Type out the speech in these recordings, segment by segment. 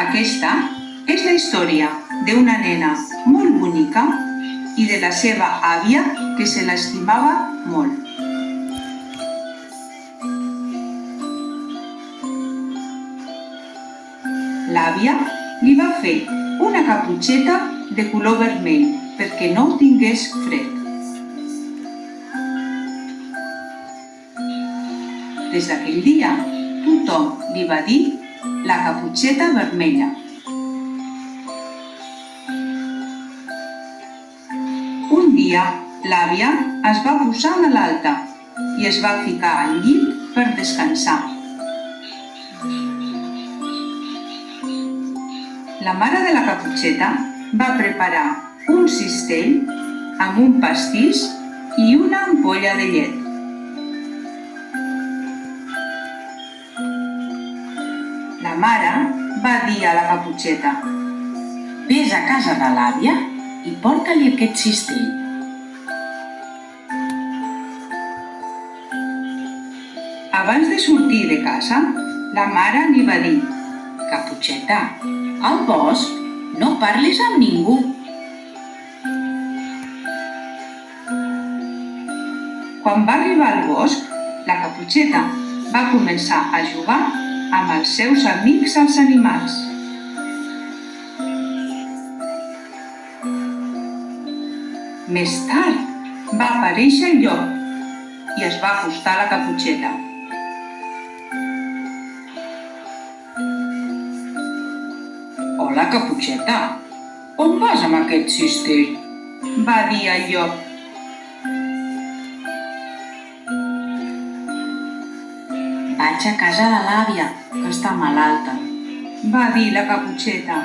Aquesta és la història d'una nena molt bonica i de la seva àvia que se l'estimava molt. L'àvia li va fer una caputxeta de color vermell perquè no tingués fred. Des d'aquell dia, tothom li va dir la caputxeta vermella. Un dia, l'àvia es va posar malalta i es va ficar al llit per descansar. La mare de la caputxeta va preparar un cistell amb un pastís i una ampolla de llet. La mare va dir a la caputxeta: Ves a casa de l'àvia i porta-li aquest cistell. Abans de sortir de casa, la mare li va dir: Caputxeta, al bosc no parlis amb ningú. Quan va arribar al bosc, la caputxeta va començar a jugar amb els seus amics els animals. Més tard va aparèixer el llop i es va acostar a la caputxeta. Hola, Caputxeta, on vas amb aquest cistell? Va dir el llop. Vaig a casa de l'àvia, que està malalta. Va dir la caputxeta.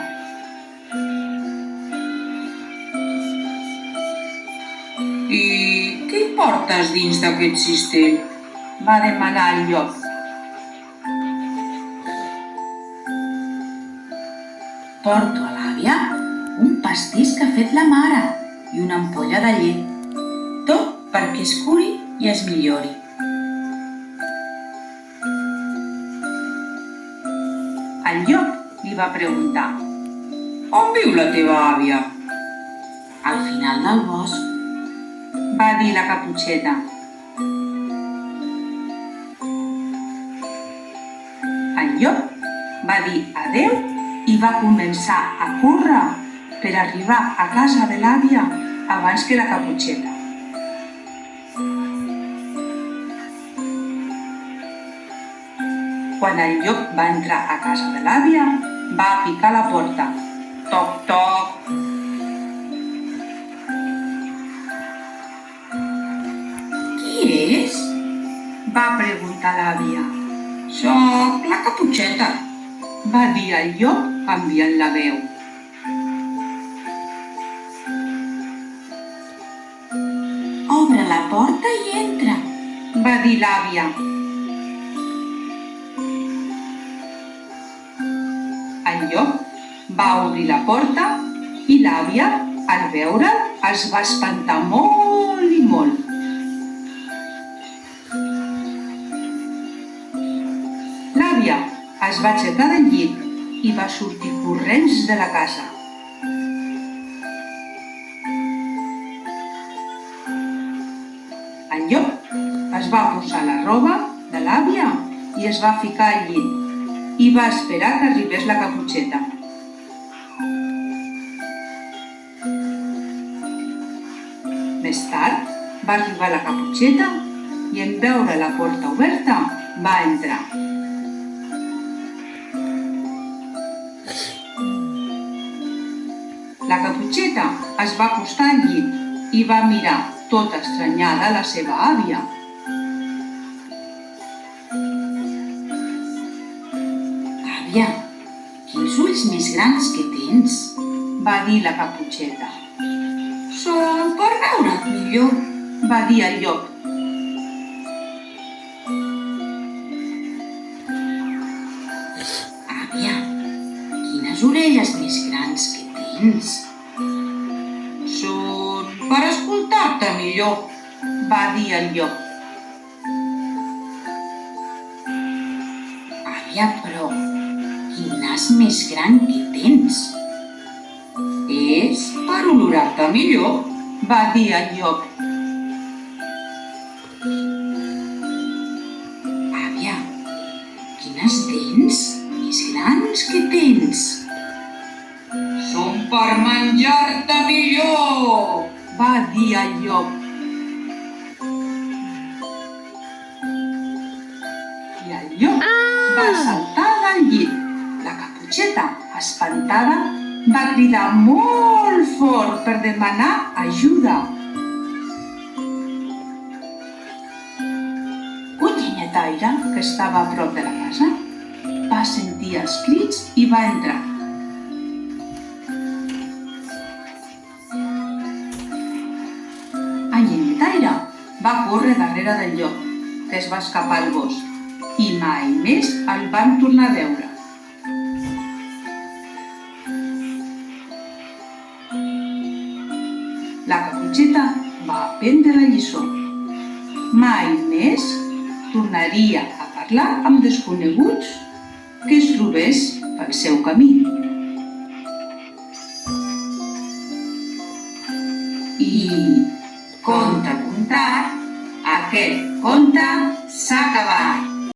I què hi portes dins d'aquest cistell? Va demanar el llop. Porto a l'àvia un pastís que ha fet la mare i una ampolla de llet. Tot perquè es curi i es millori. El llop li va preguntar: On viu la teva àvia? Al final del bosc. Va dir la caputxeta. El llop va dir adéu i va començar a córrer per arribar a casa de l'àvia abans que la caputxeta. Quan el llop va entrar a casa de l'àvia, va picar a la porta. Toc, toc. Qui és? Va preguntar l'àvia. Soc la Caputxeta. Va dir el llop canviant la veu. Obre la porta i entra, Va dir l'àvia. El llop va obrir la porta i l'àvia, al veure'l, es va espantar molt i molt. L'àvia es va aixecar del llit i va sortir corrents de la casa. El llop es va posar la roba de l'àvia i es va ficar al llit i va esperar que arribés la caputxeta. Més tard va arribar la caputxeta i en veure la porta oberta va entrar. La caputxeta es va acostar al llit i va mirar tota estranyada la seva àvia. Àvia, quins ulls més grans que tens, Va dir la caputxeta. són per veure't millor. Va dir el llop. Àvia, quines orelles més grans que tens. Són per escoltar-te millor. Va dir el llop. Àvia, però quin nas més gran que tens. És per olorar-te millor, va dir el llop. Àvia, quines dents més grans que tens. Són per menjar-te millor, va dir el llop. I el llop va saltar del llit. La Caputxeta, espantada, va cridar molt fort per demanar ajuda. Un llenyataire, que estava a prop de la casa, va sentir els crits i va entrar. El llenyataire va córrer darrere del llop, que es va escapar al bosc, i mai més el van tornar a veure. La Caputxeta va aprendre la lliçó. Mai més tornaria a parlar amb desconeguts que es trobés pel seu camí. I, conte contat, aquest conte s'ha acabat.